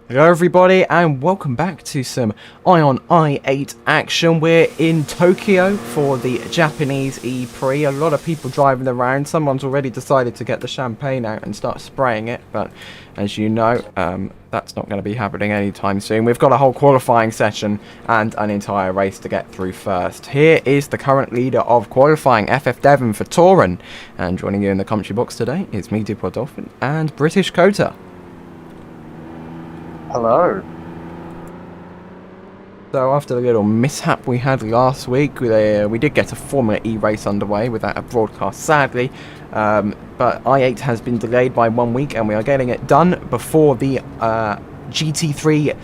Hello everybody and welcome back to some Ion i8 action. We're in Tokyo for the Japanese ePrix. A lot of people driving around. Someone's already decided to get the champagne out and start spraying it, but as you know, that's not going to be happening anytime soon. We've got a whole qualifying session and an entire race to get through first. Here is the current leader of qualifying, FF Devon for Torin, and joining you in the commentary box today is me, Dolphin, and British Kota. Hello. So after the little mishap we had last week, we did get a Formula E race underway without a broadcast, sadly. But i8 has been delayed by 1 week, and we are getting it done before the GT3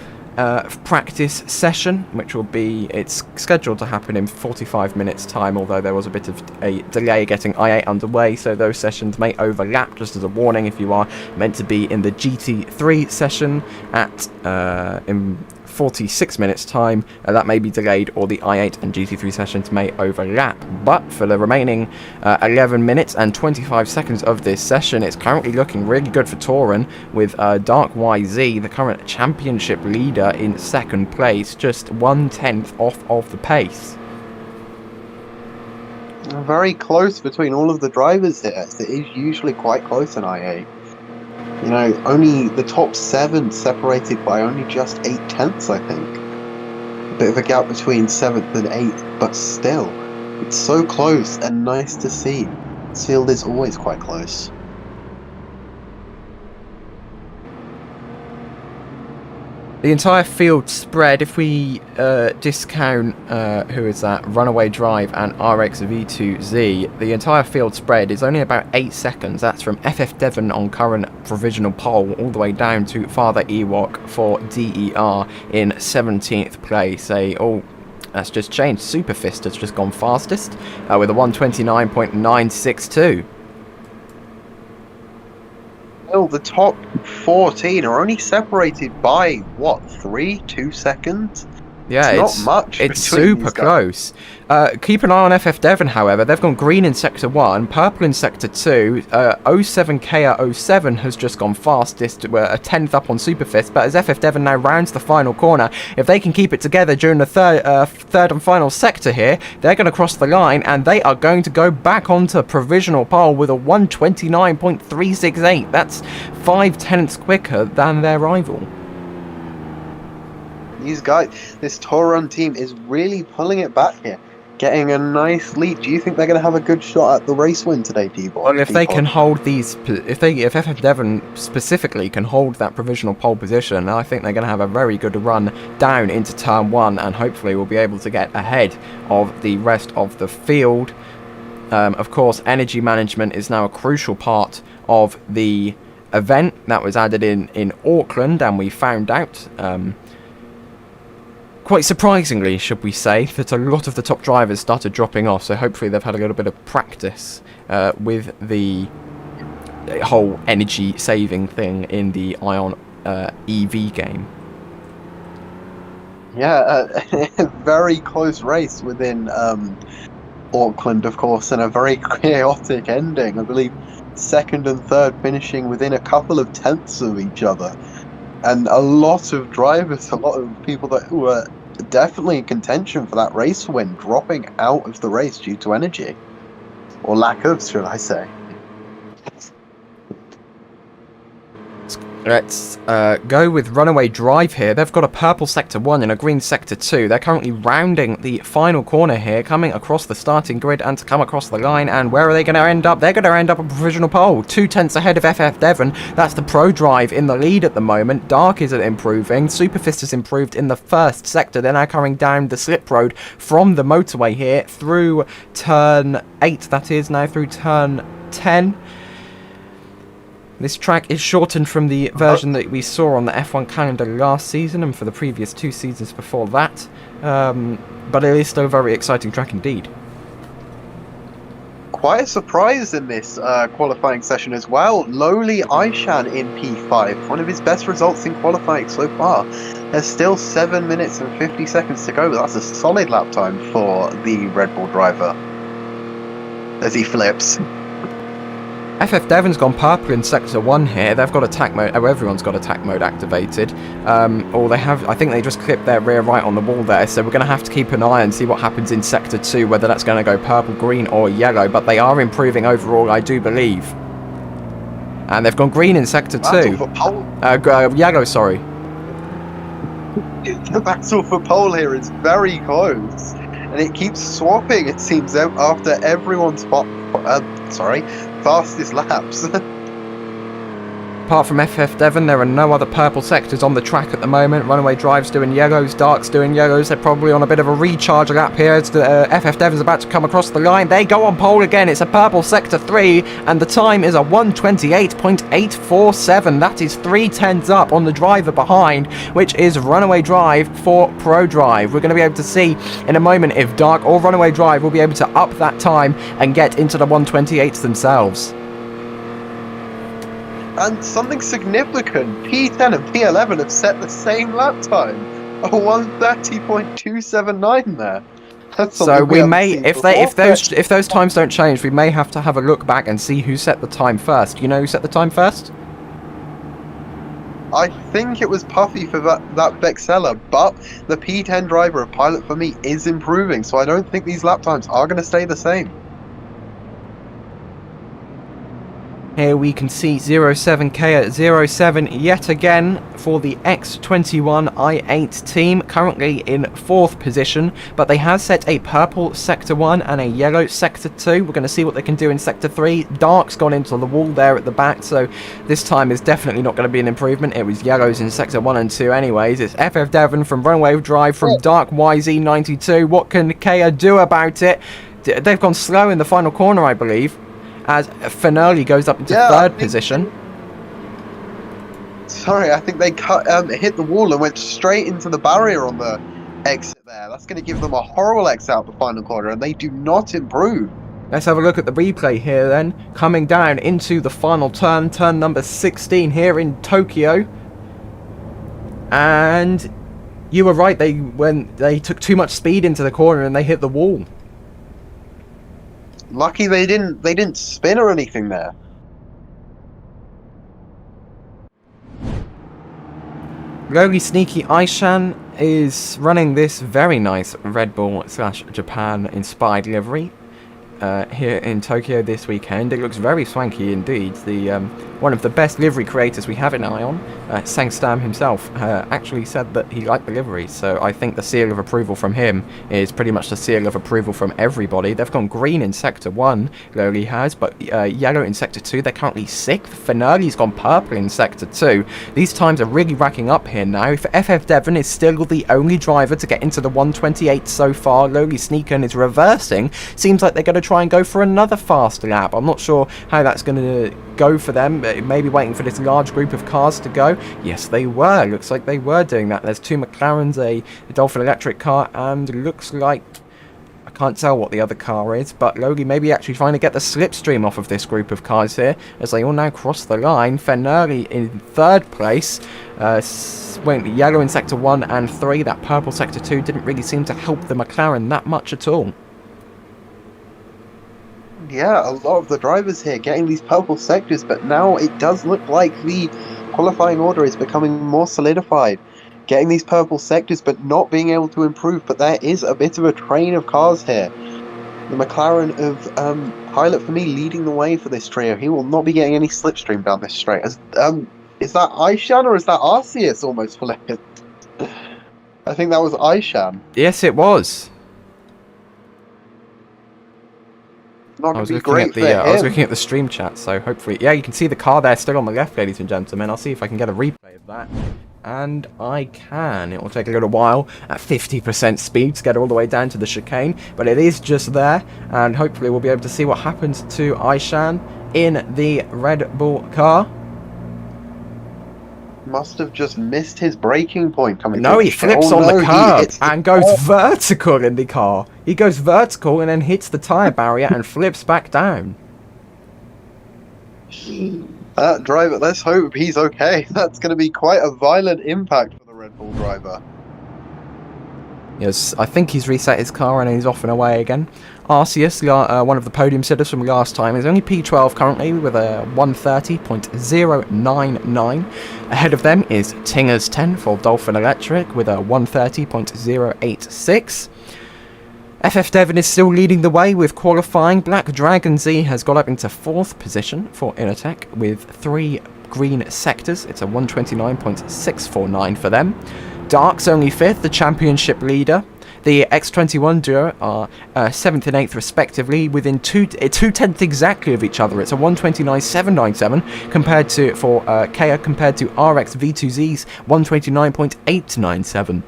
practice session, which will be, it's scheduled to happen in 45 minutes time, although there was a bit of a delay getting i8 underway, so those sessions may overlap. Just as a warning, if you are meant to be in the GT3 session at in 46 minutes time, that may be delayed, or the i8 and GT3 sessions may overlap. But for the remaining 11 minutes and 25 seconds of this session, it's currently looking really good for Torin, with Dark YZ, the current championship leader, in second place, just 1/10 off of the pace. Very close between all of the drivers here. It is usually quite close in i8. You know, only the top 7 separated by only just 8/10, I think. A bit of a gap between 7th and 8th, but still, it's so close and nice to see. This field is always quite close. The entire field spread, if we discount, who is that, Runaway Drive and RXV2Z, the entire field spread is only about 8 seconds. That's from FF Devon on current provisional pole all the way down to Father Ewok for DER in 17th place. That's just changed. Superfist has just gone fastest with a 129.962. Well, the top 14 are only separated by, what, 2 seconds? Yeah, it's not much. It's super close. Keep an eye on FF Devon, however. They've gone green in Sector 1, purple in Sector 2. 07KR07 has just gone fastest, a 10th up on Superfist. But as FF Devon now rounds the final corner, if they can keep it together during the third and final sector here, they're going to cross the line, and they are going to go back onto provisional pole with a 129.368. That's 5/10ths quicker than their rival. These guys, this Toron team is really pulling it back here, getting a nice lead. Do you think they're going to have a good shot at the race win today, D-Bot? Well, if they can hold these, if FF Devon specifically can hold that provisional pole position, I think they're going to have a very good run down into turn 1, and hopefully we'll be able to get ahead of the rest of the field. Of course, energy management is now a crucial part of the event. That was added in Auckland, and we found out, quite surprisingly, should we say, that a lot of the top drivers started dropping off, so hopefully they've had a little bit of practice with the whole energy saving thing in the Ion EV game. Yeah, a very close race within Auckland, of course, and a very chaotic ending. I believe 2nd and 3rd finishing within a couple of tenths of each other. And a lot of drivers, a lot of people that were definitely in contention for that race win, dropping out of the race due to energy. Or lack of, should I say. Let's go with Runaway Drive here. They've got a purple Sector 1 and a green Sector 2. They're currently rounding the final corner here, coming across the starting grid and to come across the line. And where are they going to end up? They're going to end up on provisional pole, 2/10ths ahead of FF Devon. That's the Pro Drive in the lead at the moment. Dark is improving. Superfist has improved in the first sector. They're now coming down the slip road from the motorway here through turn 8. That is now through turn 10. This track is shortened from the version that we saw on the F1 calendar last season and for the previous 2 seasons before that, but it is still a very exciting track indeed. Quite a surprise in this qualifying session as well. Lowly Aishan in P5, one of his best results in qualifying so far. There's still 7 minutes and 50 seconds to go, but that's a solid lap time for the Red Bull driver as he flips. FF Devon's gone purple in Sector 1 here. They've got attack mode. Oh, everyone's got attack mode activated. Or they have... I think they just clipped their rear right on the wall there. So we're going to have to keep an eye and see what happens in Sector 2, whether that's going to go purple, green or yellow. But they are improving overall, I do believe. And they've gone green in Sector 2. Yellow, sorry. The battle for pole here is very close. And it keeps swapping, it seems, after everyone's fastest laps. Apart from FF Devon, there are no other purple sectors on the track at the moment. Runaway Drive's doing yellows, Dark's doing yellows. They're probably on a bit of a recharge lap here. As FF Devon's about to come across the line. They go on pole again. It's a purple Sector 3, and the time is a 1:28.847. That is 3/10 up on the driver behind, which is Runaway Drive for Pro Drive. We're going to be able to see in a moment if Dark or Runaway Drive will be able to up that time and get into the 1:28s themselves. And something significant, P10 and P11 have set the same lap time, a 1:30.279 there. That's so we may, if those times don't change, we may have to have a look back and see who set the time first. You know who set the time first? I think it was Puffy for that Vexella, but the P10 driver of Pilot for Me is improving, so I don't think these lap times are going to stay the same. Here we can see 07K at 07 yet again for the X21 i8 team, currently in 4th position, but they have set a purple Sector 1 and a yellow Sector 2. We're going to see what they can do in Sector 3. Dark's gone into the wall there at the back, so this time is definitely not going to be an improvement. It was yellows in Sector 1 and 2 anyways. It's FF Devon from Runaway Drive from Dark YZ92. What can Kea do about it? They've gone slow in the final corner, I believe, as Finale goes up into 3rd position. Sorry, I think they hit the wall and went straight into the barrier on the exit there. That's going to give them a horrible exit out the final corner, and they do not improve. Let's have a look at the replay here then. Coming down into the final turn, turn number 16 here in Tokyo. And you were right, they took too much speed into the corner and they hit the wall. Lucky they didn't spin or anything there. Lowly Sneaky Aishan is running this very nice Red Bull / Japan inspired livery here in Tokyo this weekend. It looks very swanky indeed. The one of the best livery creators we have in Ion, Sangstam himself, actually said that he liked the livery, so I think the seal of approval from him is pretty much the seal of approval from everybody. They've gone green in Sector 1, Lowly has, but yellow in Sector 2. They're currently 6th. Finale's gone purple in Sector 2. These times are really racking up here now. If FF Devon is still the only driver to get into the 1:28 so far, Lowly Sneakin is reversing. Seems like they're going to try and go for another fast lap. I'm not sure how that's going to go for them. Maybe waiting for this large group of cars to go. Yes, they were. Looks like they were doing that. There's 2 McLarens, a Dolphin electric car, and looks like, I can't tell what the other car is, but Logie maybe actually trying to get the slipstream off of this group of cars here as they all now cross the line. Finale in 3rd place. Went yellow in Sector 1 and 3. That purple Sector 2 didn't really seem to help the McLaren that much at all. Yeah, a lot of the drivers here getting these purple sectors, but now it does look like the qualifying order is becoming more solidified. Getting these purple sectors, but not being able to improve. But there is a bit of a train of cars here. The McLaren of Pilot for Me leading the way for this trio. He will not be getting any slipstream down this straight. Is that Aishan or is that Arceus almost flipped? I think that was Aishan. Yes, it was. I was looking at the stream chat, so hopefully, yeah, you can see the car there still on the left, ladies and gentlemen. I'll see if I can get a replay of that, and I can. It will take a little while at 50% speed to get all the way down to the chicane, but it is just there, and hopefully we'll be able to see what happens to Aishan in the Red Bull car. Must have just missed his braking point coming. No, he flips on the curb and goes vertical in the car. He goes vertical and then hits the tyre barrier and flips back down. That driver, let's hope he's okay. That's going to be quite a violent impact for the Red Bull driver. Yes, I think he's reset his car and he's off and away again. Arceus, one of the podium sitters from last time, is only P12 currently with a 130.099. Ahead of them is Tingers 10 for Dolphin Electric with a 130.086. FF Devon is still leading the way with qualifying. Black Dragon Z has got up into 4th position for Innertech with 3 green sectors. It's a 129.649 for them. Dark's only 5th, the championship leader. The X21 duo are 7th and 8th respectively, within 2/10 exactly of each other. It's a 129.797 compared to Kea compared to RX V2Z's 129.897.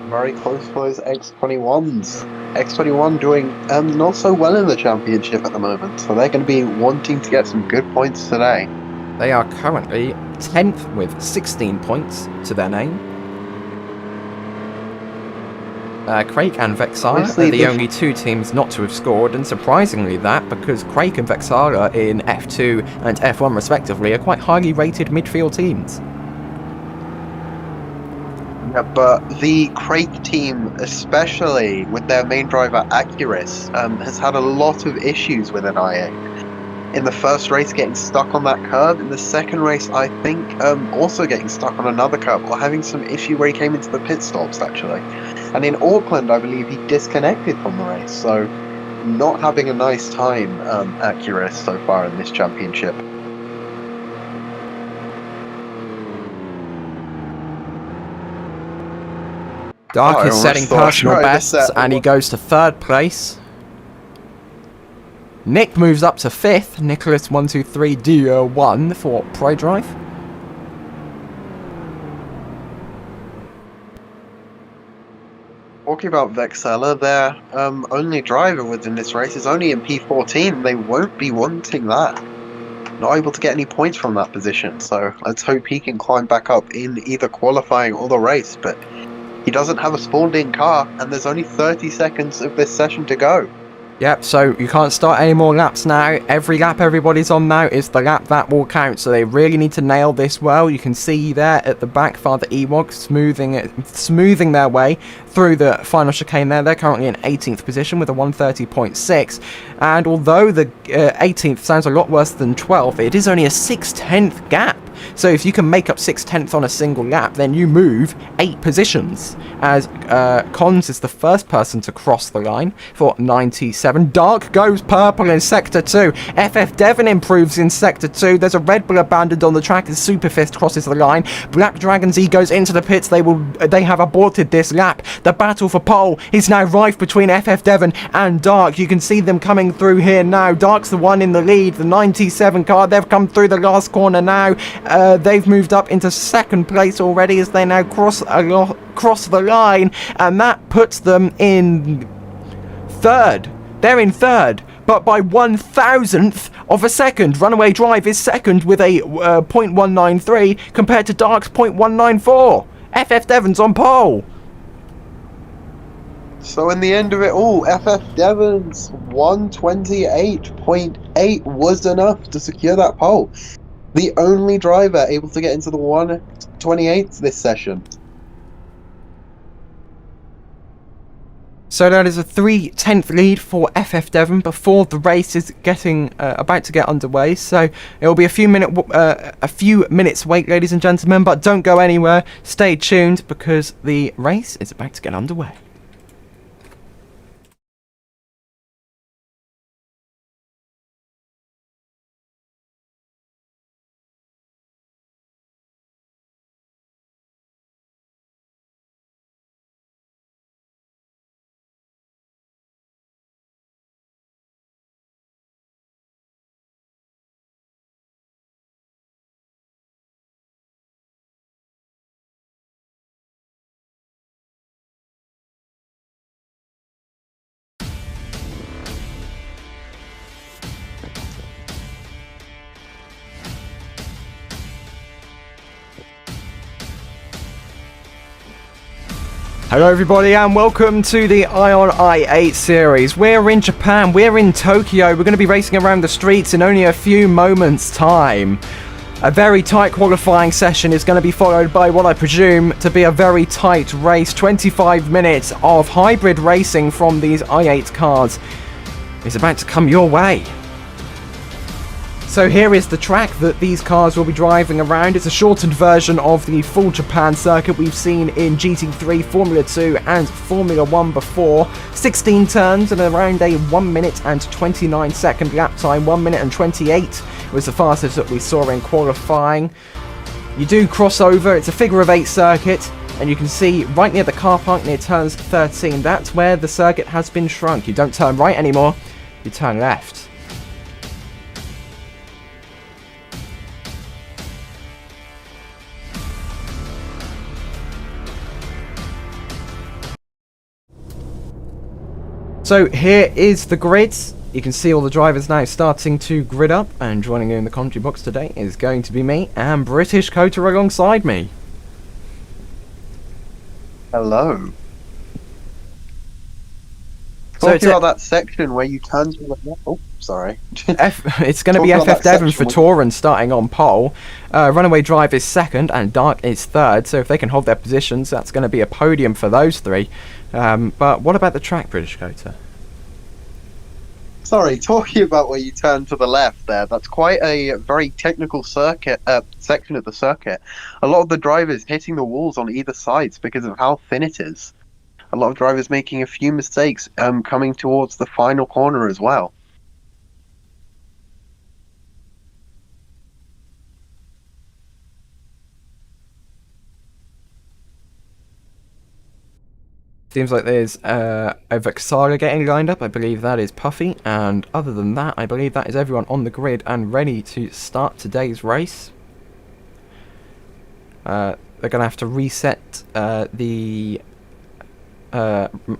Very close for those X21s. X21 doing not so well in the championship at the moment, so they're going to be wanting to get some good points today. They are currently 10th with 16 points to their name. Craig and Vexala are the only 2 teams not to have scored, and surprisingly that, because Craig and Vexala in F2 and F1 respectively are quite highly rated midfield teams. Yeah, but the Craig team, especially with their main driver Accurus, has had a lot of issues with an IA. In the first race, getting stuck on that curb. In the second race, I think also getting stuck on another curb, or having some issue where he came into the pit stops, actually. And in Auckland, I believe he disconnected from the race, so not having a nice time, Accurus, so far in this championship. Dark is setting personal bests, and he goes to 3rd place. Nick moves up to 5th, Nicholas123D1 for Pro Drive. Talking about Vexala, their only driver within this race is only in P14. They won't be wanting that. Not able to get any points from that position, so let's hope he can climb back up in either qualifying or the race, but he doesn't have a spawned-in car, and there's only 30 seconds of this session to go. Yep, so you can't start any more laps now. Every lap everybody's on now is the lap that will count, so they really need to nail this well. You can see there at the back, Father Ewok smoothing their way through the final chicane there. They're currently in 18th position with a 130.6, and although the 18th sounds a lot worse than 12th, it is only a 6/10 gap. So if you can make up 6/10 on a single lap, then you move 8 positions, as Cons is the first person to cross the line for 97. Dark goes purple in Sector 2. FF Devon improves in Sector 2. There's a Red Bull abandoned on the track as Superfist crosses the line. Black Dragon Z goes into the pits. They have aborted this lap. The battle for pole is now rife between FF Devon and Dark. You can see them coming through here now. Dark's the one in the lead. The 97 car, they've come through the last corner now. They've moved up into 2nd place already as they now cross the line, and that puts them in 3rd. They're in 3rd, but by 1,000th of a second. Runaway Drive is 2nd with a 0.193 compared to Dark's 0.194. FF Devon's on pole. So in the end of it all, FF Devon's 128.8 was enough to secure that pole. The only driver able to get into the 128th this session. So that is a 3/10 lead for FF Devon before the race is about to get underway. So it will be a few minutes wait, ladies and gentlemen, but don't go anywhere. Stay tuned because the race is about to get underway. Hello everybody and welcome to the Ion i8 series. We're in Japan, we're in Tokyo, we're going to be racing around the streets in only a few moments time. A very tight qualifying session is going to be followed by what I presume to be a very tight race. 25 minutes of hybrid racing from these i8 cars is about to come your way. So here is the track that these cars will be driving around. It's a shortened version of the full Japan circuit we've seen in GT3, Formula 2 and Formula 1 before. 16 turns and around a 1 minute and 29 second lap time. 1 minute and 28 was the fastest that we saw in qualifying. You do cross over, it's a figure of 8 circuit, and you can see right near the car park near turns 13, that's where the circuit has been shrunk. You don't turn right anymore, you turn left. So here is the grid. You can see all the drivers now starting to grid up, and joining me in the commentary box today is going to be me and British Coater alongside me. Hello. So Talking about that section where you turn to the left. Oh, sorry. It's going to be Talking about FF that Devon for section Torin starting on pole. Runaway Drive is second and Dark is third, so if they can hold their positions, that's going to be a podium for those three. But what about the track, British Coater? Sorry, talking about where you turn to the left there, that's quite a very technical circuit section of the circuit. A lot of the drivers hitting the walls on either sides because of how thin it is. A lot of drivers making a few mistakes coming towards the final corner as well. Seems like there's a Vexara getting lined up. I believe that is Puffy, and other than that, I believe that is everyone on the grid and ready to start today's race. They're going to have to reset the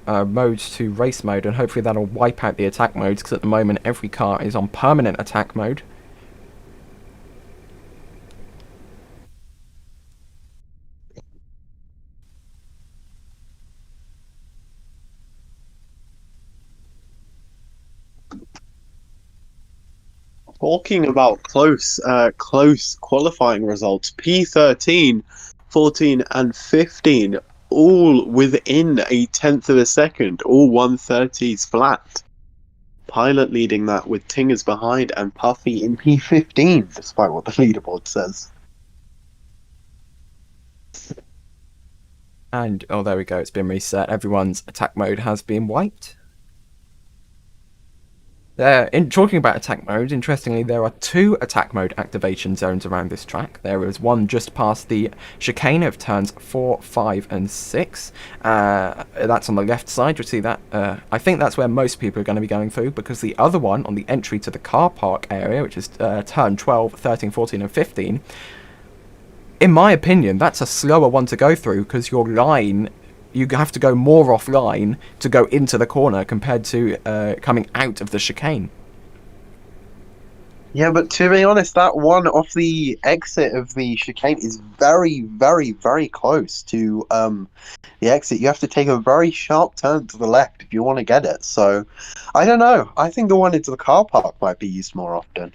modes to race mode, and hopefully that'll wipe out the attack modes, because at the moment every car is on permanent attack mode. Talking about close qualifying results, P13, 14 and 15, all within a tenth of a second, all 130s flat. Pilot leading that with Tingers behind and Puffy in P15, despite what the leaderboard says. And, oh, there we go, it's been reset. Everyone's attack mode has been wiped. In talking about attack mode, interestingly, there are 2 attack mode activation zones around this track. There is one just past the chicane of turns 4, 5 and 6. That's on the left side, you'll see that. I think that's where most people are going to be going through, because the other one on the entry to the car park area, which is turn 12, 13, 14 and 15, in my opinion, that's a slower one to go through, because your line, you have to go more offline to go into the corner compared to coming out of the chicane. Yeah, but to be honest, that one off the exit of the chicane is very, very, very close to the exit. You have to take a very sharp turn to the left if you want to get it. So, I don't know. I think the one into the car park might be used more often.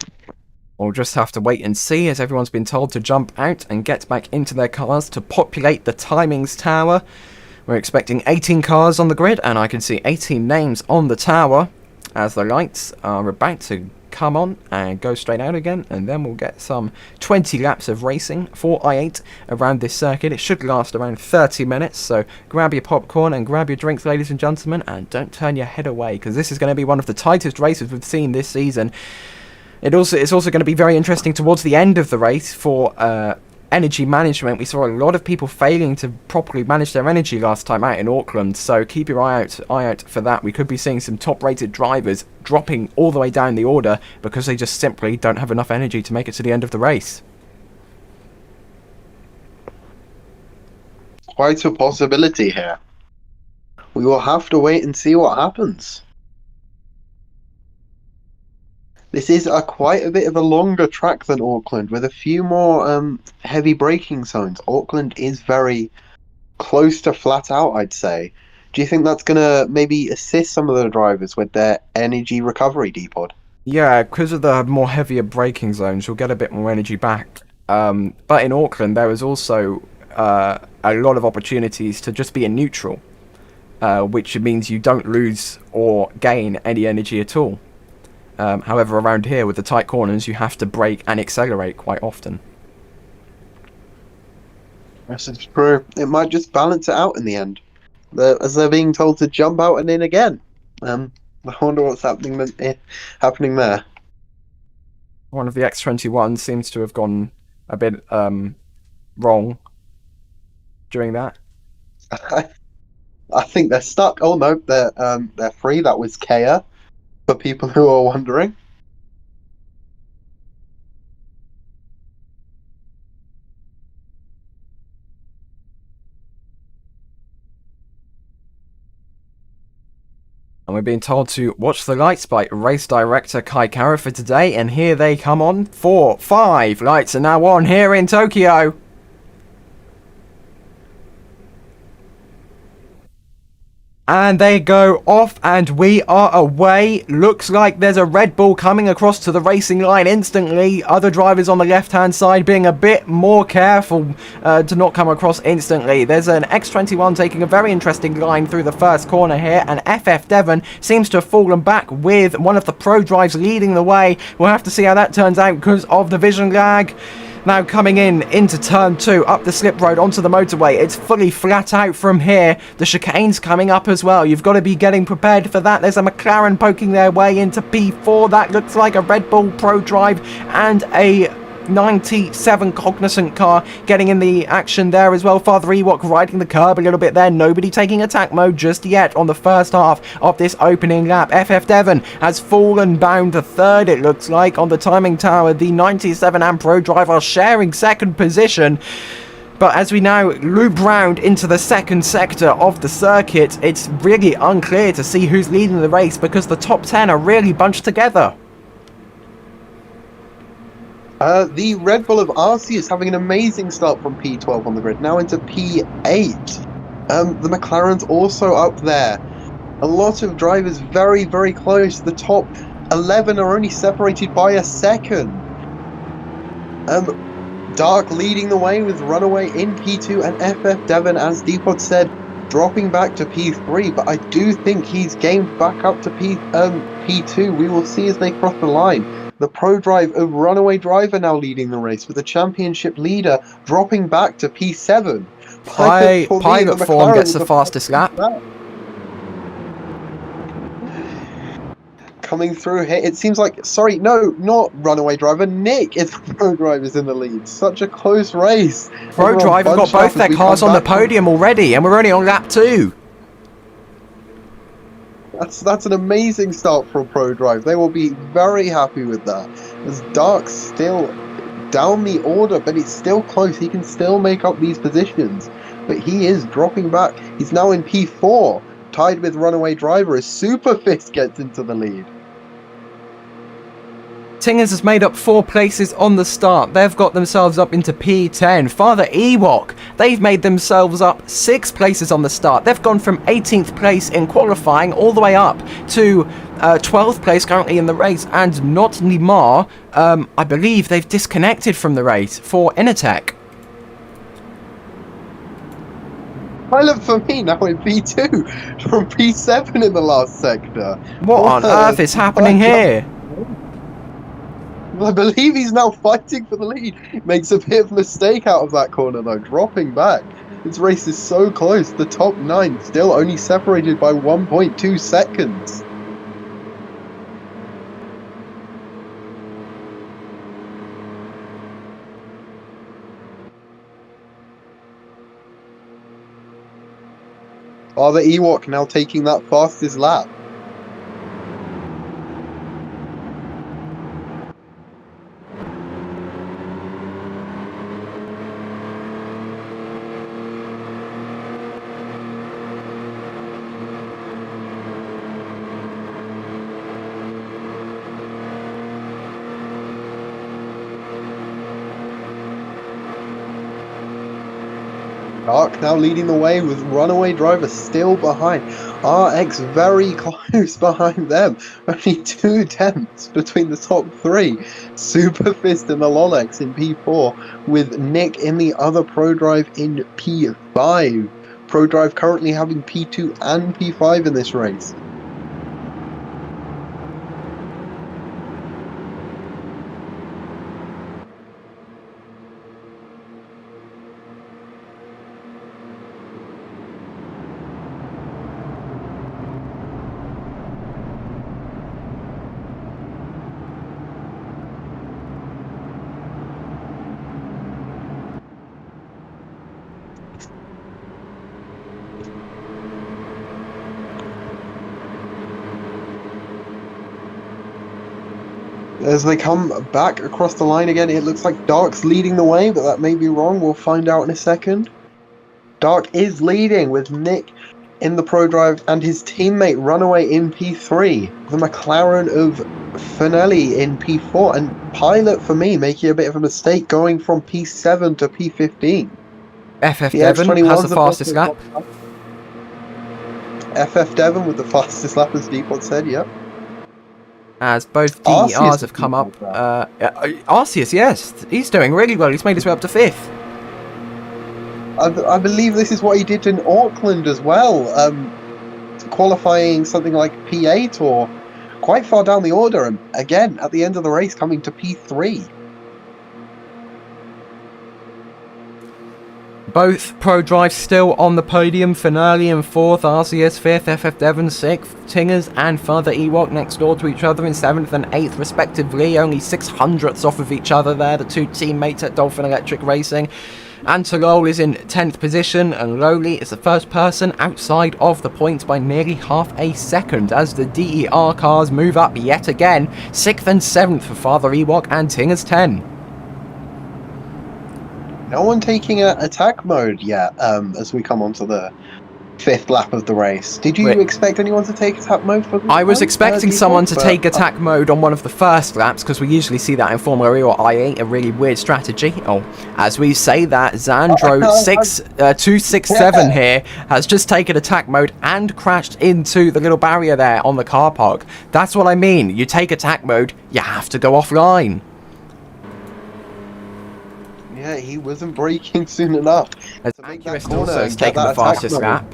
We'll just have to wait and see, as everyone's been told to jump out and get back into their cars to populate the timings tower. We're expecting 18 cars on the grid, and I can see 18 names on the tower as the lights are about to come on and go straight out again, and then we'll get some 20 laps of racing for i8 around this circuit. It should last around 30 minutes, so grab your popcorn and grab your drinks, ladies and gentlemen, and don't turn your head away, because this is going to be one of the tightest races we've seen this season. It's also going to be very interesting towards the end of the race for energy management. We saw a lot of people failing to properly manage their energy last time out in Auckland, so keep your eye out for that. We could be seeing some top-rated drivers dropping all the way down the order because they just simply don't have enough energy to make it to the end of the race. Quite a possibility here. We will have to wait and see what happens. This is quite a bit of a longer track than Auckland, with a few more heavy braking zones. Auckland is very close to flat out, I'd say. Do you think that's going to maybe assist some of the drivers with their energy recovery, D-Pod? Yeah, because of the more heavier braking zones, you'll get a bit more energy back But in Auckland, there was also a lot of opportunities to just be in neutral, which means you don't lose or gain any energy at all. However, around here with the tight corners, you have to brake and accelerate quite often. Yes, it's true. It might just balance it out in the end. As they're being told to jump out and in again. I wonder what's happening there. One of the X21 seems to have gone a bit wrong during that. I think they're stuck. Oh no, they're free. That was Kea, for people who are wondering. And we're being told to watch the lights by race director Kai Kara for today, and here they come on. 4, 5 lights are now on here in Tokyo. And they go off, and we are away. Looks like there's a Red Bull coming across to the racing line instantly. Other drivers on the left-hand side being a bit more careful to not come across instantly. There's an X21 taking a very interesting line through the first corner here, and FF Devon seems to have fallen back with one of the Pro Drives leading the way. We'll have to see how that turns out because of the vision lag. Now coming into turn 2, up the slip road onto the motorway. It's fully flat out from here. The chicane's coming up as well. You've got to be getting prepared for that. There's a McLaren poking their way into P4. That looks like a Red Bull Pro Drive and a 97 Cognizant car getting in the action there as well. Father Ewok riding the curb a little bit there. Nobody taking attack mode just yet on the first half of this opening lap. FF Devon has fallen down to third, it looks like, on the timing tower. The 97 and Pro Drive are sharing second position. But as we now loop round into the second sector of the circuit, it's really unclear to see who's leading the race because the top 10 are really bunched together. The Red Bull of RC is having an amazing start from P12 on the grid, now into P8. The McLaren's also up there. A lot of drivers very, very close. The top 11 are only separated by a second. Dark leading the way with Runaway in P2, and FF Devon, as Depot said, dropping back to P3, but I do think he's gained back up to P2. We will see as they cross the line. The Pro Drive of Runaway Driver now leading the race, with the championship leader dropping back to P7. Pilot Form gets the fastest lap. Coming through here, it seems like, sorry, no, not Runaway Driver, Nick is the Pro Driver's in the lead. Such a close race. Pro Drive have got both their cars on the podium already, and we're only on lap 2. That's an amazing start for a Pro Drive. They will be very happy with that. As Dark's still down the order, but it's still close. He can still make up these positions. But he is dropping back. He's now in P4, tied with Runaway Driver as Superfist gets into the lead. Tingers has made up 4 places on the start. They've got themselves up into P10. Father Ewok, they've made themselves up 6 places on the start. They've gone from 18th place in qualifying all the way up to 12th place currently in the race. And Not Limar, I believe they've disconnected from the race for Innertech. Pilot for me now in P2 from P7 in the last sector. What on earth is happening here? I believe he's now fighting for the lead. Makes a bit of a mistake out of that corner though, dropping back. This race is so close. The top 9 still only separated by 1.2 seconds. Are the Ewok now taking that fastest lap? Dark now leading the way with runaway driver still behind. RX very close behind them. Only 2 tenths between the top 3. Superfist and the Lolex in P4 with Nick in the other ProDrive in P5. ProDrive currently having P2 and P5 in this race. As they come back across the line again, it looks like Dark's leading the way, but that may be wrong. We'll find out in a second. Dark is leading with Nick in the ProDrive and his teammate Runaway in P3. The McLaren of Finelli in P4, and Pilot for me making a bit of a mistake going from P7 to P15. FF Devon has the fastest lap. FF Devon with the fastest lap, as Deepod said, yep. As both DERs have come up. Arceus, yes, he's doing really well. He's made his way up to 5th. I believe this is what he did in Auckland as well, qualifying something like P8 or quite far down the order, and again, at the end of the race, coming to P3. Both ProDrive still on the podium. Finale in 4th, RCS 5th, FF Devon 6th, Tingers and Father Ewok next door to each other in 7th and 8th respectively. Only 600ths off of each other there, the 2 teammates at Dolphin Electric Racing. Antelol is in 10th position, and Lowly is the first person outside of the points by nearly half a second as the DER cars move up yet again. 6th and 7th for Father Ewok and Tingers 10. No one taking attack mode yet, as we come on to the 5th lap of the race. Did you expect anyone to take attack mode for this? I was expecting someone to take attack mode on one of the first laps, because we usually see that in Formula E or i8, a really weird strategy. Oh, as we say that, Xandro 267 here has just taken attack mode and crashed into the little barrier there on the car park. That's what I mean. You take attack mode, you have to go offline. Yeah, he wasn't braking soon enough. As Accurist also has taken the fastest lap.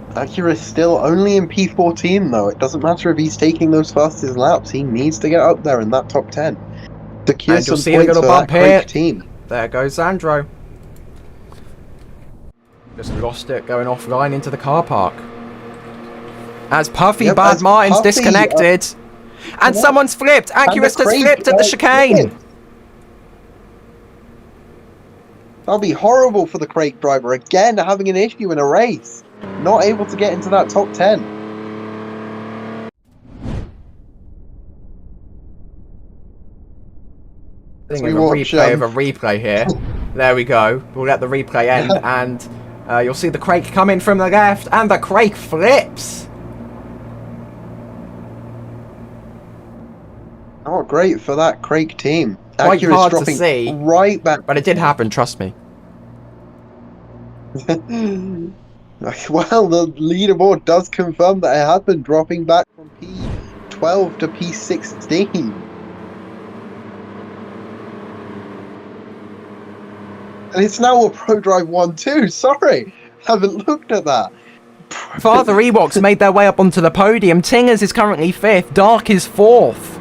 Acura's still only in P14 though. It doesn't matter if he's taking those fastest laps. He needs to get up there in that top 10. Secure And you'll some see a points little for bump that here. Craig team. There goes Xandro. Just lost it going offline into the car park. As Puffy Bad Martin's disconnected. And someone's flipped! Accurist has flipped at the chicane! That'll be horrible for the crate driver, again having an issue in a race. Not able to get into that top 10. Think of a replay of a replay here. There we go. We'll let the replay end, and you'll see the crate come in from the left, and the crate flips! Oh, great for that Craig team. Quite Acura's hard to dropping see, right back. but it did happen, trust me. Well, the leaderboard does confirm that it happened, dropping back from P12 to P16. And it's now a ProDrive 1-2, sorry, haven't looked at that. Father Ewok's made their way up onto the podium. Tingers is currently 5th, Dark is 4th.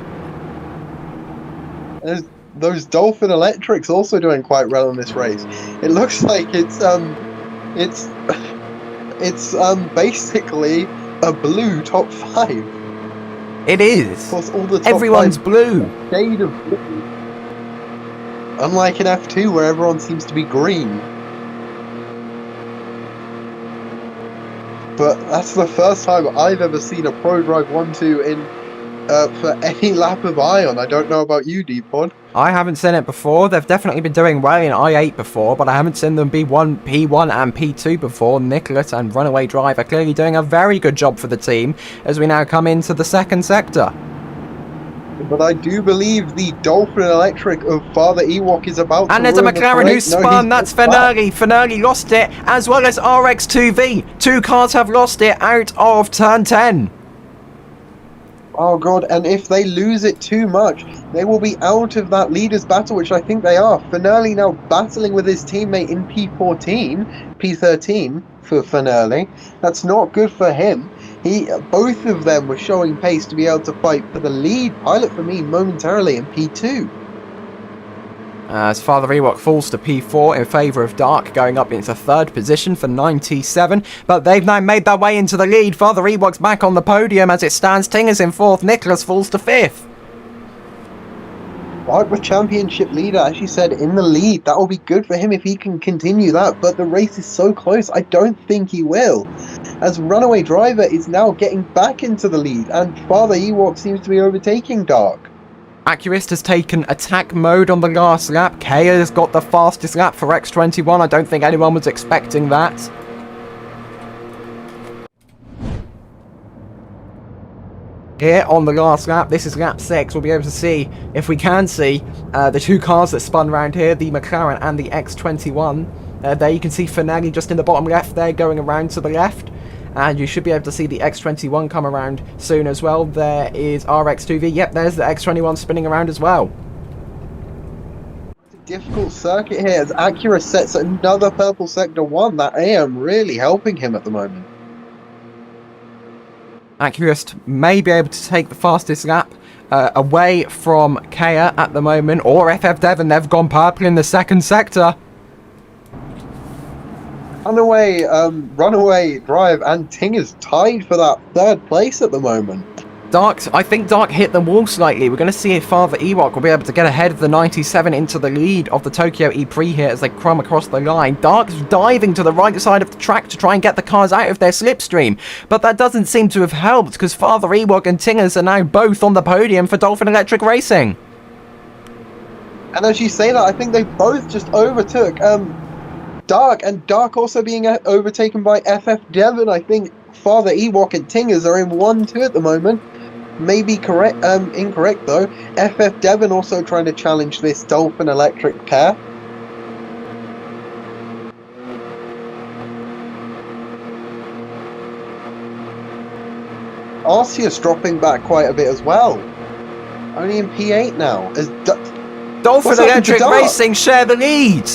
Those Dolphin Electrics also doing quite well in this race. It looks like it's basically a blue top 5. It is. Of course, all the top Everyone's 5 blue. Shade of blue. Unlike in F2 where everyone seems to be green. But that's the first time I've ever seen a ProDrive 1-2 in for any lap of Ion. I don't know about you, D-Pod. I haven't seen it before. They've definitely been doing well in i8 before, but I haven't seen them be P1 and P2 before. Nicholas and Runaway Drive are clearly doing a very good job for the team as we now come into the second sector. But I do believe the Dolphin Electric of Father Ewok is about And to there's a ruin the McLaren parade. who spun. That's Finale. Finale lost it, as well as RX2V. Two cars have lost it out of turn 10. Oh god, and if they lose it too much, they will be out of that leaders battle, which I think they are. Finale now battling with his teammate in P14, P13 for Finale. That's not good for him. Both of them were showing pace to be able to fight for the lead pilot for me momentarily in P2. As Father Ewok falls to P4 in favour of Dark, going up into third position for 97, but they've now made their way into the lead. Father Ewok's back on the podium as it stands. Tinger's in fourth, Nicholas falls to fifth. Dark, the championship leader, as you said, in the lead. That will be good for him if he can continue that, but the race is so close, I don't think he will. As Runaway Driver is now getting back into the lead, and Father Ewok seems to be overtaking Dark. Accurist has taken attack mode on the last lap. Kea has got the fastest lap for X21. I don't think anyone was expecting that. Here on the last lap, this is lap 6, we'll be able to see, if we can see, the two cars that spun around here, the McLaren and the X21. There you can see Finale just in the bottom left there, going around to the left. And you should be able to see the X21 come around soon as well. There is RX2V. Yep, there's the X21 spinning around as well. It's a difficult circuit here as Acura sets another purple sector 1. That AM really helping him at the moment. Accurist may be able to take the fastest lap away from Kea at the moment. Or FF Devon, they've gone purple in the second sector. Runaway Drive and Ting is tied for that third place at the moment. I think Dark hit the wall slightly. We're going to see if Father Ewok will be able to get ahead of the 97 into the lead of the Tokyo ePrix here as they crumb across the line. Dark's diving to the right side of the track to try and get the cars out of their slipstream. But that doesn't seem to have helped because Father Ewok and Tingers are now both on the podium for Dolphin Electric Racing. And as you say that, I think they both just overtook Dark, and Dark also being overtaken by FF Devon. I think Father Ewok and Tingers are in 1-2 at the moment. Maybe incorrect though. FF Devon also trying to challenge this Dolphin Electric pair. Arceus dropping back quite a bit as well. Only in P8 now. As Dolphin Electric Racing share the lead.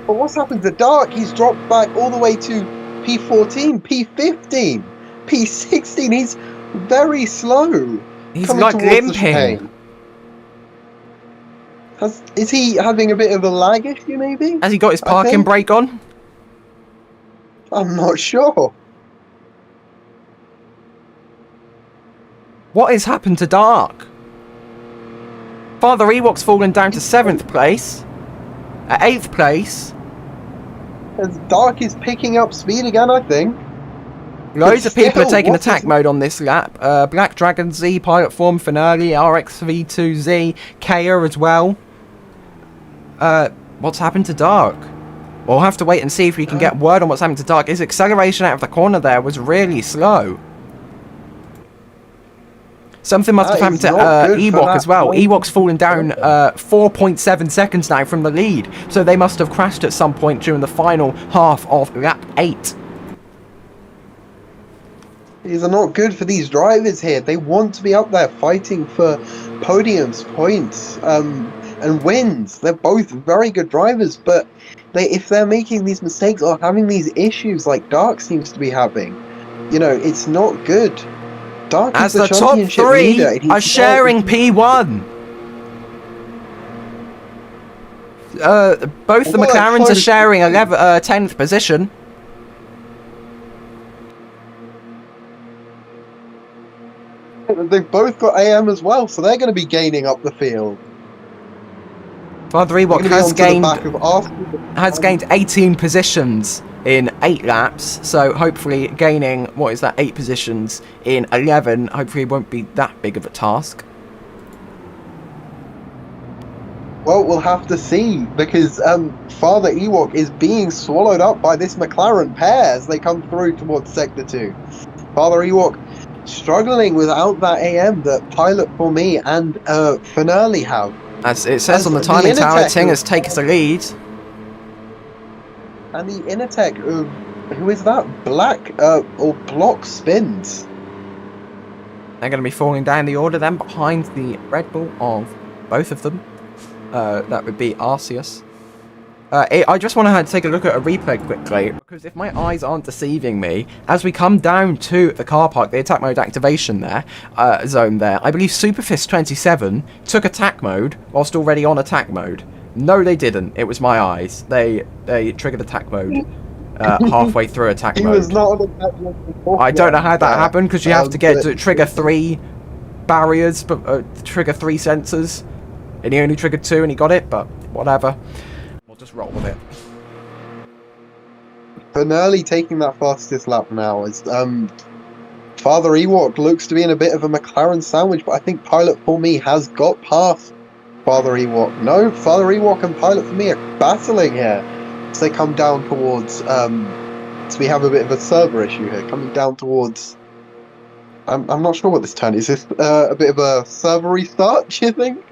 But what's happened to Dark? He's dropped back all the way to P14, P15, P16. He's very slow. He's like limping. Is he having a bit of a lag issue, maybe? Has he got his parking brake on? I'm not sure. What has happened to Dark? Father Ewok's fallen down to 7th place. At 8th place. As Dark is picking up speed again, I think. Loads of people are taking attack mode on this lap. Black Dragon Z, Pilot Form, Finale, RXV2Z, Kea as well. What's happened to Dark? We'll have to wait and see if we can get word on what's happened to Dark. His acceleration out of the corner there was really slow. Something must have happened to Ewok as well. Ewok's fallen down 4.7 seconds now from the lead. So they must have crashed at some point during the final half of lap 8. These are not good for these drivers here. They want to be up there fighting for podiums, points, and wins. They're both very good drivers, but if they're making these mistakes or having these issues like Dark seems to be having, you know, it's not good. Dark as is the top 3 are sharing P1. Both the McLarens are sharing 10th position. They've both got AM as well, so they're going to be gaining up the field. Father Ewok has gained 18 positions in 8 laps, so hopefully gaining, 8 positions in 11, hopefully it won't be that big of a task. Well, we'll have to see, because Father Ewok is being swallowed up by this McLaren pair as they come through towards Sector 2. Father Ewok struggling without that AM that Pilot for Me and Finale have. As it says As on the the timing tower, Innertech Ting has taken the lead. and the Innertech who is that? Black or Block Spins. They're going to be falling down the order then behind the Red Bull of both of them. That would be Arceus. I just want to take a look at a replay quickly, because if my eyes aren't deceiving me, as we come down to the car park, the attack mode activation there, zone there, I believe Superfist 27 took attack mode whilst already on attack mode. No, they didn't. It was my eyes. They triggered attack mode halfway through attack He mode. was not on attack mode before. I don't know how that happened, because you have to get to trigger 3 barriers, but trigger 3 sensors, and he only triggered 2 and he got it, but whatever. We'll just roll with it. Finale taking that fastest lap now is Father Ewok looks to be in a bit of a McLaren sandwich, but I think Pilot for Me has got past Father Ewok. No, Father Ewok and Pilot for Me are battling here as they come down towards so we have a bit of a server issue here, coming down towards I'm not sure what this turn is. Is this a bit of a server restart, do you think?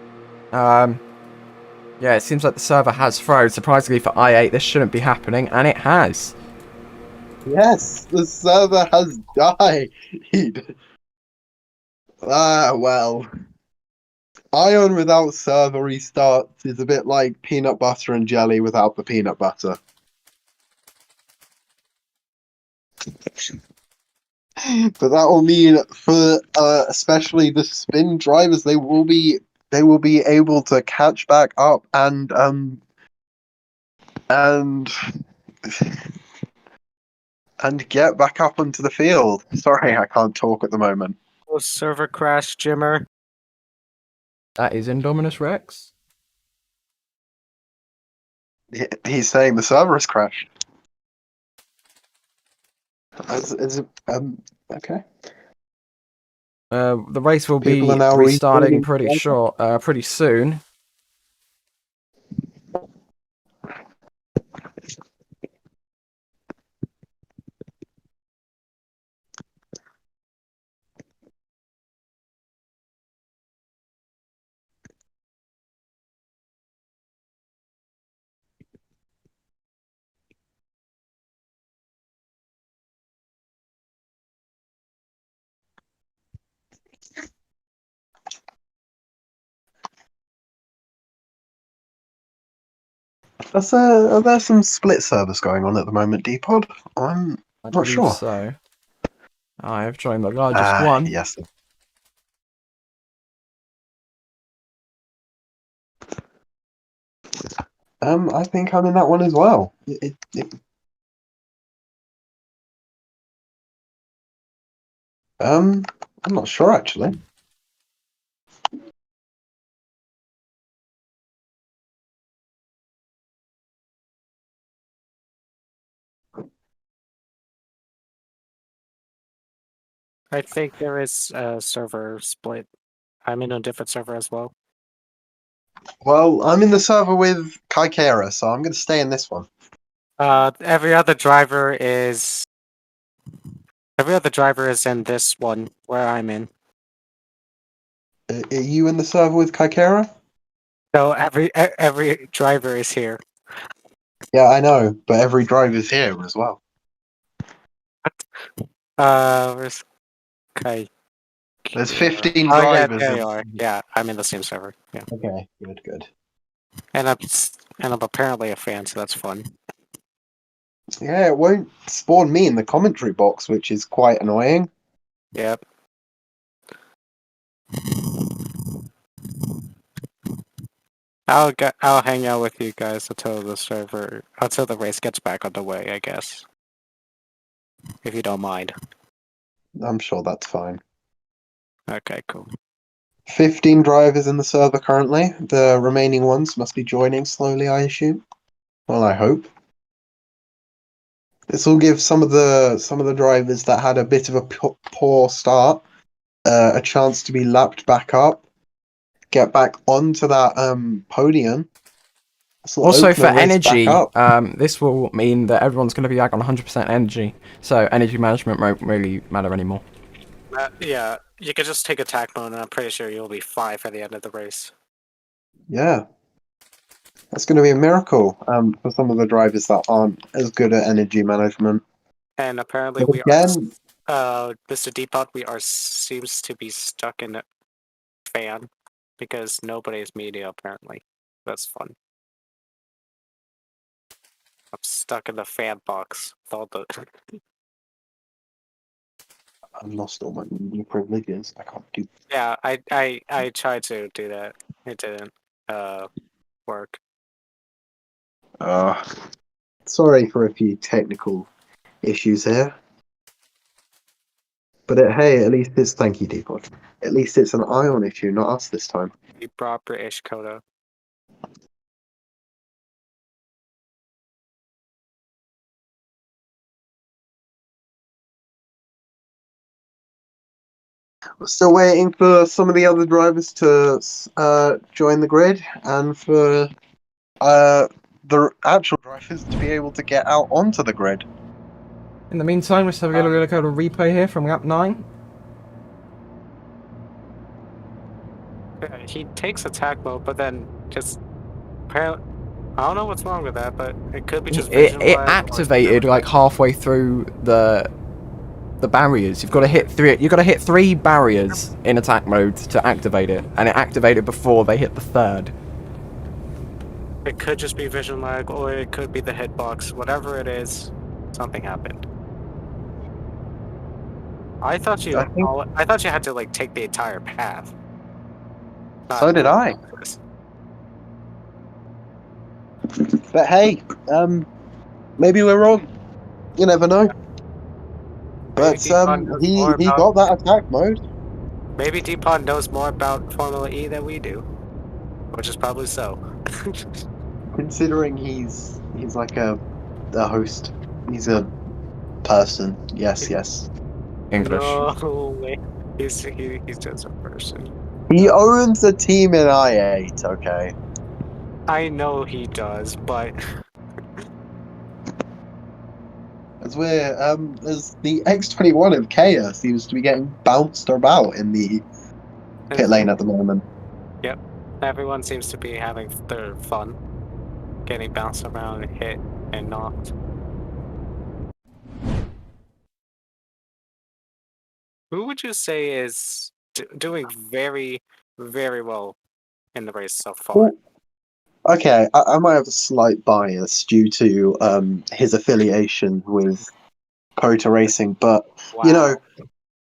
Yeah, it seems like the server has froze. Surprisingly for i8, this shouldn't be happening, and it has. Yes, the server has died. Well. Ion without server restarts is a bit like peanut butter and jelly without the peanut butter. But that will mean for especially the spin drivers, they will be able to catch back up and get back up onto the field. Sorry, I can't talk at the moment. Oh, server crash, Jimmer. That is Indominus Rex. He's saying the server has crashed. Okay. The race will People be are now restarting restarting. pretty soon. Are there some split servers going on at the moment, D-Pod? I'm I not believe sure. so. I have joined the largest one. Yes. I think I'm in that one as well. I'm not sure actually. I think there is a server split. I'm in a different server as well. Well, I'm in the server with Kaikera, so I'm going to stay in this one. Every other driver is in this one where I'm in. Are you in the server with Kaikera? So every driver is here. Yeah, I know, but every driver's here as well. Where's okay. There's 15 Oh yeah, drivers. there you are. Yeah, I'm in the same server. Yeah, Okay, good. and I'm apparently a fan, so that's fun. Yeah, it won't spawn me in the commentary box, which is quite annoying. Yep. I'll hang out with you guys until the race gets back on the way, I guess. If you don't mind. I'm sure that's fine. Okay, cool. 15 drivers in the server currently. The remaining ones must be joining slowly, I assume. Well, I hope. This will give some of the drivers that had a bit of a poor start a chance to be lapped back up, get back onto that podium. Also for energy, this will mean that everyone's going to be back on 100% energy, so energy management won't really matter anymore. Yeah, you could just take attack mode, and I'm pretty sure you'll be fine for the end of the race. Yeah. That's going to be a miracle for some of the drivers that aren't as good at energy management. And apparently, But again, Mr. Depot, seems to be stuck in a fan because nobody's media apparently. That's fun. I'm stuck in the fan box with all the. I've lost all my new privileges. I can't do. Yeah, I tried to do that. It didn't work. Uh, Sorry for a few technical issues here. But hey, at least it's thank you, Depot. At least it's an Ion issue, not us this time. The proper-ish coda. We're still waiting for some of the other drivers to join the grid and for the actual drivers to be able to get out onto the grid. In the meantime, let's have a look at a replay here from lap 9. He takes attack mode, but then just apparently, I don't know what's wrong with that, but it could be just It vision lag or activated like halfway through the barriers. You've got to hit three. You've got to hit 3 barriers in attack mode to activate it, and it activated before they hit the 3rd. It could just be vision lag, or it could be the hitbox. Whatever it is, something happened. I thought you had to like take the entire path. So did I. But hey, maybe we're wrong. You never know. But he got that attack mode. Maybe Deepon knows more about Formula E than we do, which is probably so. Considering he's like a host, he's a person. Yes. English. No way. He's just a person. He owns a team in I8. Okay. I know he does, but as the X21 of Kea seems to be getting bounced about in the pit lane at the moment. Yep, everyone seems to be having their fun, getting bounced around, hit, and knocked. Who would you say is doing very, very well in the race so far? Well, okay, I might have a slight bias due to his affiliation with Kota Racing, but Wow. you know,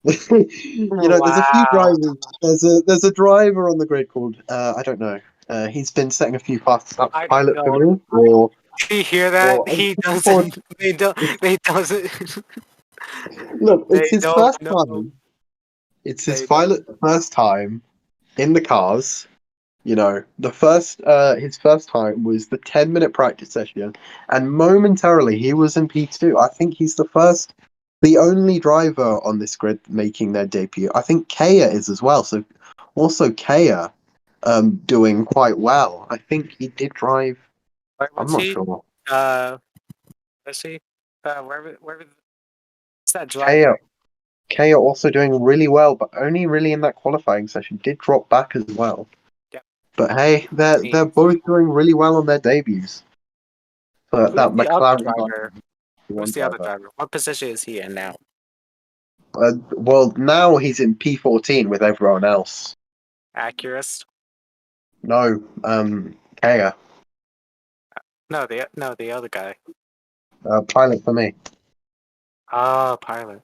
there's a few drivers. There's a driver on the grid called I don't know. He's been setting a few fast up pilot for me. Or do you hear that? He doesn't. They doesn't. Look, it's his first time. It's his first time in the cars. You know, his first time was the 10-minute practice session, and momentarily he was in P2. I think he's the only driver on this grid making their debut. I think Kea is as well. So, also Kea, doing quite well. I think he did drive. I'm not sure. Let's see. Where is that driver? Kea also doing really well, but only really in that qualifying session. Did drop back as well. But hey, they're both doing really well on their debuts. But that McLaren driver. Who's the other driver? What position is he in now? Well, now he's in P14 with everyone else. Accurist? No, Kea. No, the other guy. Pilot for me. Ah, pilot.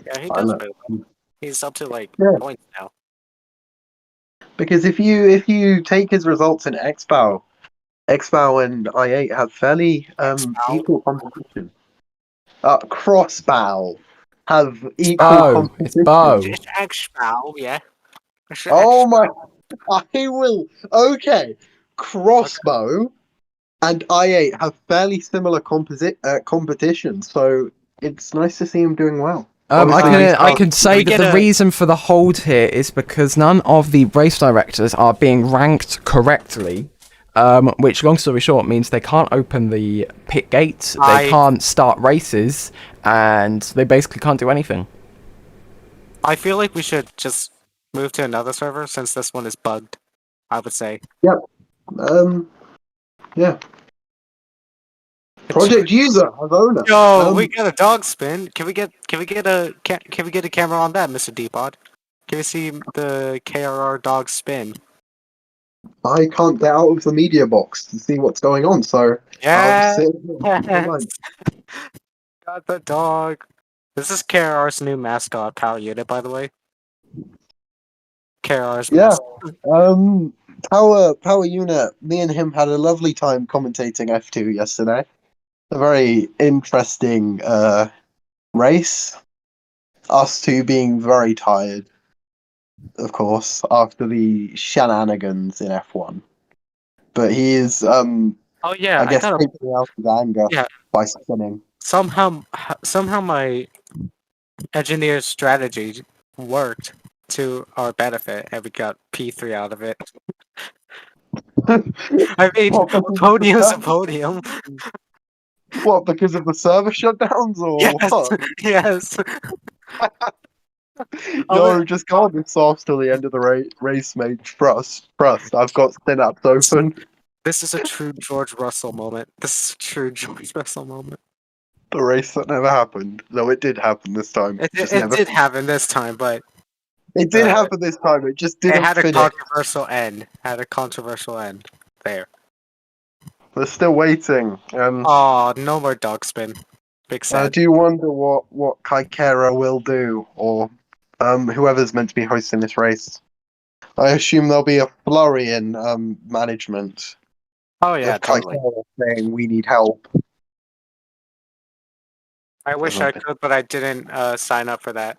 Yeah, he does really well. He's up to points now. Because if you take his results in Xbow and I8 have fairly equal competition. Crossbow have equal competition. It's Bow. It's Xbow, yeah. Oh my! I will. Okay, Crossbow and I8 have fairly similar competition, so it's nice to see him doing well. I can say that the reason for the hold here is because none of the race directors are being ranked correctly, which, long story short, means they can't open the pit gates, they can't start races, and they basically can't do anything. I feel like we should just move to another server since this one is bugged. I would say. Yeah. Project user as owner. Yo, we got a dog spin. Can we get a camera on that, Mr. Depod? Can we see the KRR dog spin? I can't get out of the media box to see what's going on, so I'll just Yeah. sit here. Never mind. Got the dog. This is KRR's new mascot, Power Unit, by the way. KRR's Yeah. mascot. Power Unit. Me and him had a lovely time commentating F2 yesterday. A very interesting race. Us two being very tired, of course, after the shenanigans in F1. But he is, Oh yeah, I I guess, got a taking out his anger yeah. by spinning. Somehow my engineer's strategy worked to our benefit, and we got P3 out of it. I mean, What, a because of the podium's a server? podium. What, because of the server shutdowns or Yes, what? yes. Yo, just go on this off till the end of the race, mate. Trust. I've got synapse open. This is a true George Russell moment. This is a true George Russell moment. The race that never happened. Though it did happen this time. Just It never. did happen this time, but It did happen this time. It just it didn't had a finish. controversial end. Had a controversial end there. We're still waiting. Oh, no more dog spin. Big I sad. do wonder what Kaikera will do, or whoever's meant to be hosting this race. I assume there'll be a flurry in management Oh yeah, of totally. Kaikera saying we need help. I wish I could, but I didn't sign up for that.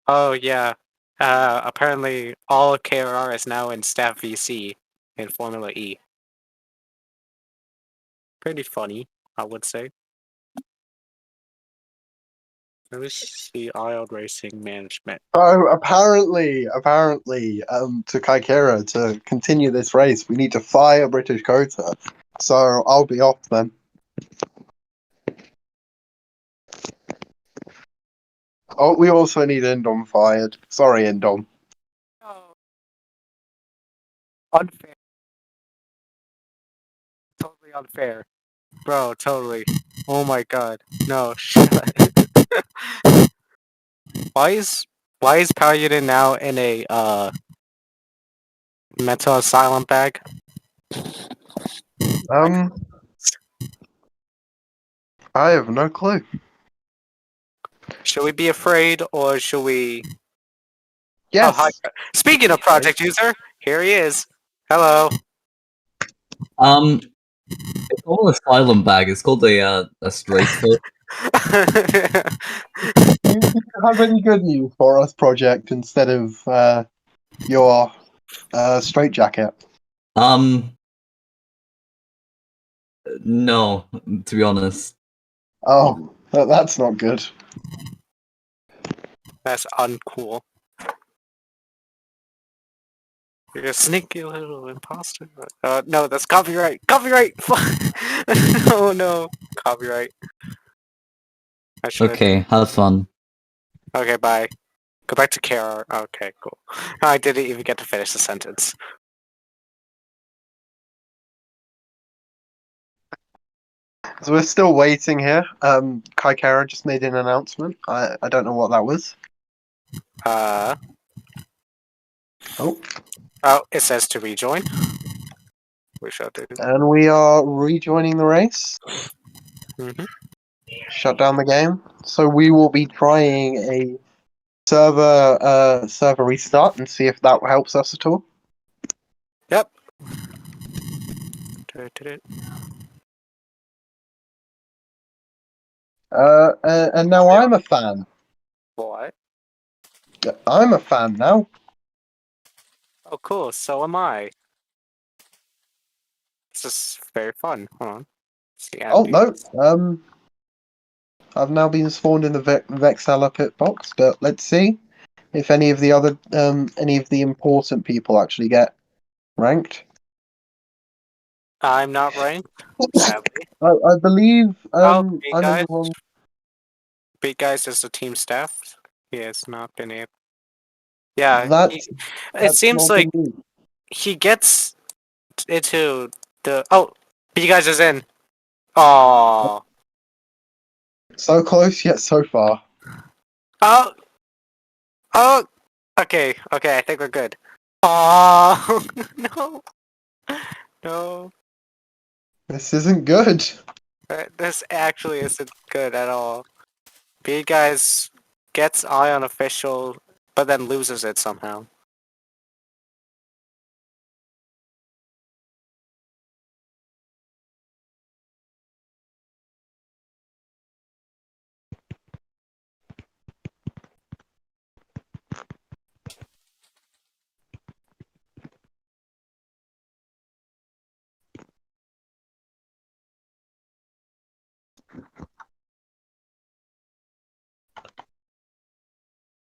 Oh yeah. Apparently all of KRR is now in staff VC in Formula E. Pretty funny, I would say. Let me see Ion Racing Management. Oh, apparently, to Kaikera to continue this race, we need to fire British Kota. So I'll be off then. Oh, we also need Indom fired. Sorry, Indom. Oh. Unfair. Totally unfair. Bro, totally. Oh my god. No, why is Power Unit now in a mental asylum bag? I have no clue. Should we be afraid or should we Yes. Oh hi. Speaking of project user, here he is. Hello. It's called an asylum bag. It's called a straight foot. Do you have any good news for us, Project, instead of your straitjacket? No, to be honest. Oh, that's not good. That's uncool. You're a sneaky little imposter. No, that's copyright. Copyright. Oh no, copyright. I should. Okay, have fun. Okay, bye. Go back to KR. Okay, cool. I didn't even get to finish the sentence. So we're still waiting here. Kaikera just made an announcement. I don't know what that was. Oh, it says to rejoin. We shall do. And we are rejoining the race. Mhm. Shut down the game. So we will be trying a server restart and see if that helps us at all. Yep. And now I'm a fan. What? I'm a fan now. Oh, cool. So am I. This is very fun. Hold on. Oh no. I've now been spawned in the Vexella pit box, but let's see if any of the important people actually get ranked. I'm not ranked, sadly. I believe Okay, I'm in guys. the wrong. Big Guys as a team staff. He has not been able. Yeah, That's it that's seems not like the news. he gets into the. Oh, Big Guys is in. Oh, So close yet so far. oh, oh. Okay, okay. I think we're good. Oh no, no. This isn't good. This actually isn't good at all. Big Guys gets Ion official, but then loses it somehow.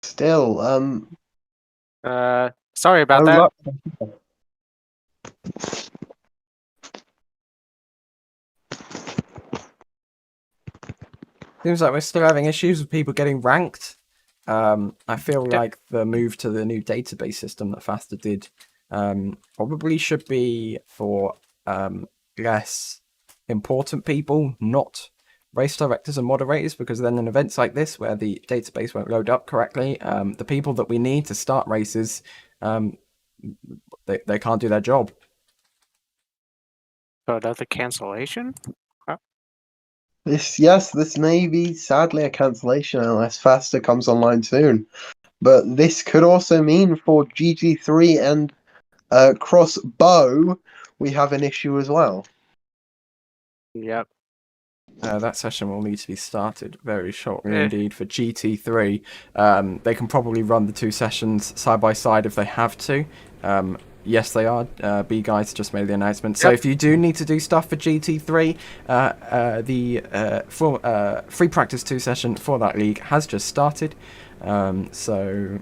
Still, Sorry about no that. luck. Seems like we're still having issues with people getting ranked. I feel Yep. like the move to the new database system that Faster did probably should be for less important people, not race directors and moderators, because then in events like this where the database won't load up correctly, the people that we need to start races, they can't do their job. So another cancellation? This may be sadly a cancellation unless Faster comes online soon. But this could also mean for GG3 and Crossbow, we have an issue as well. Yep. That session will need to be started very shortly Eh. indeed for GT3. They can probably run the two sessions side by side if they have to. Yes, they are. B Guys just made the announcement. So Yep. if you do need to do stuff for GT3, the free practice 2 session for that league has just started. So,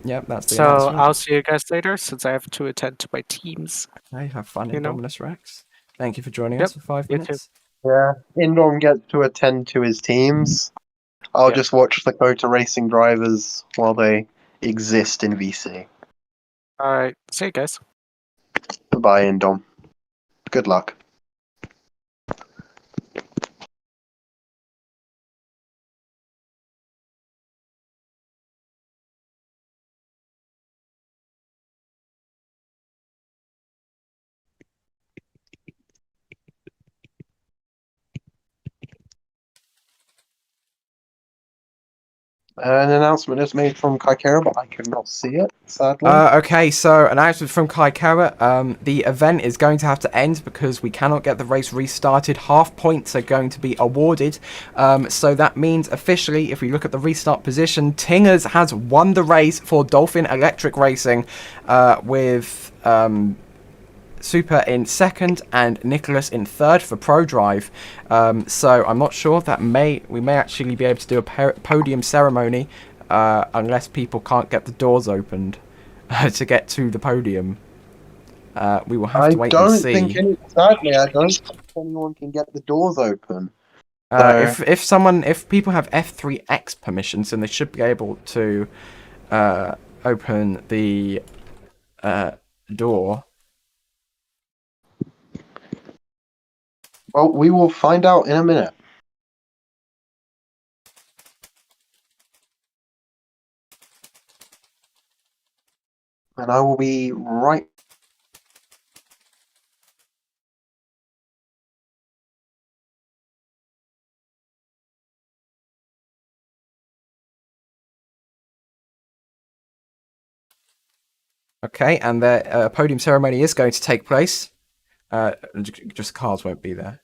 yeah, that's the So announcement. I'll see you guys later since I have to attend to my teams. Hey, have fun you in know. Dominus Rex. Thank you for joining Yep, us for 5 you too. minutes. Yeah, Indom gets to attend to his teams. I'll Yep. just watch the Kota Racing drivers while they exist in VC. Alright, see you guys. Goodbye, Indom. Good luck. An announcement is made from Kaikera, but I could not see it, sadly. Okay, so announcement from Kai Kara. The event is going to have to end because we cannot get the race restarted. Half points are going to be awarded. So that means officially, if we look at the restart position, Tingers has won the race for Dolphin Electric Racing with Super in second and Nicholas in third for Pro Drive. So I'm not sure that we may actually be able to do a podium ceremony unless people can't get the doors opened to get to the podium. We will have to wait and see. Sadly, I don't think anyone can get the doors open. If people have F3X permissions, then they should be able to open the door. Well, we will find out in a minute. And I will be right. Okay, and the podium ceremony is going to take place. Just cars won't be there.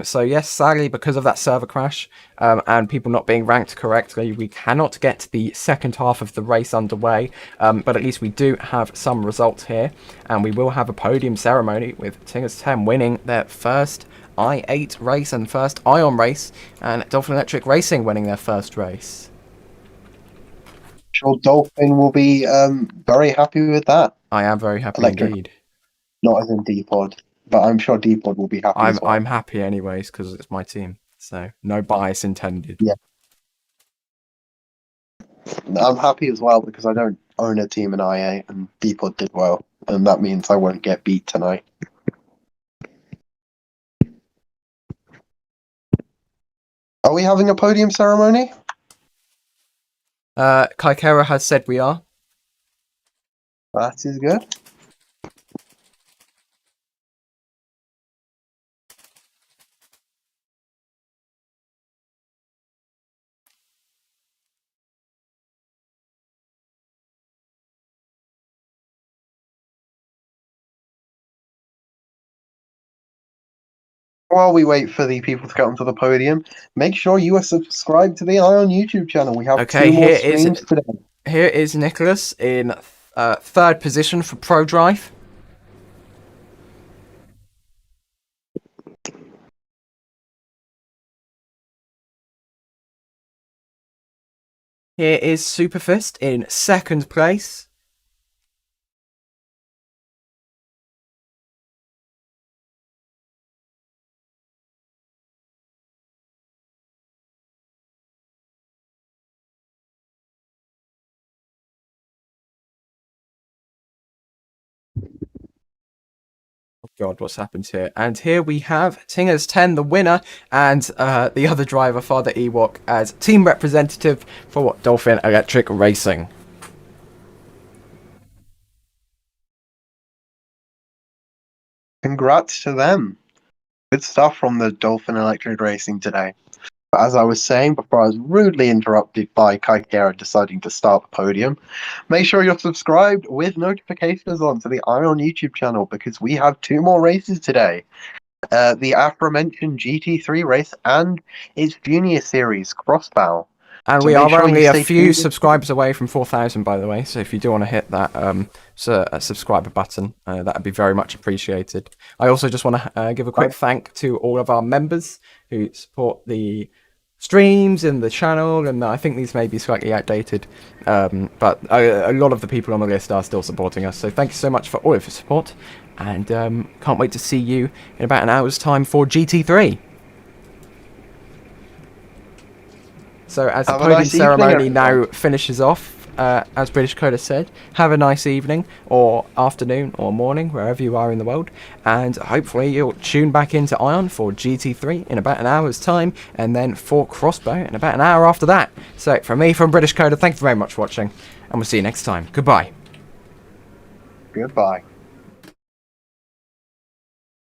So yes, sadly, because of that server crash and people not being ranked correctly, we cannot get the second half of the race underway. But at least we do have some results here, and we will have a podium ceremony with Tingers 10 winning their first i8 race and first Ion race, and Dolphin Electric Racing winning their first race. Sure, Dolphin will be very happy with that. I am very happy Electric. indeed. Not as in D-Pod, but I'm sure D-Pod will be happy as well. I'm happy anyways because it's my team, so no bias intended. Yeah. I'm happy as well because I don't own a team in IA, and Depot did well, and that means I won't get beat tonight. Are we having a podium ceremony? Kaikera has said we are. That is good. While we wait for the people to get onto the podium, make sure you are subscribed to the Ion YouTube channel. We have Okay, 2 more here is- streams today. Here is Nicholas in third position for Pro Drive. Here is Superfist in second place. Oh God, what's happened here? And here we have Tingers 10, the winner, and the other driver, Father Ewok, as team representative for Dolphin Electric Racing. Congrats to them. Good stuff from the Dolphin Electric Racing today. But as I was saying before I was rudely interrupted by Kaikera deciding to start the podium, make sure you're subscribed with notifications on to the Ion YouTube channel because we have 2 more races today. The aforementioned GT3 race and its junior series Crossbow. And So we make are sure only you a stay few tuned. subscribers away from 4,000, by the way. So if you do want to hit that subscriber button, that would be very much appreciated. I also just want to give a quick thank to all of our members who support the streams and the channel. And I think these may be slightly outdated, but a lot of the people on the list are still supporting us. So thank you so much for all of your support. And can't wait to see you in about an hour's time for GT3. So as the Have a podium nice evening, ceremony now everyone. finishes off, as British Coda said, have a nice evening, or afternoon, or morning, wherever you are in the world, and hopefully you'll tune back into Ion for GT3 in about an hour's time, and then for Crossbow in about an hour after that. So from me, from British Coda, thank you very much for watching, and we'll see you next time. Goodbye. Goodbye.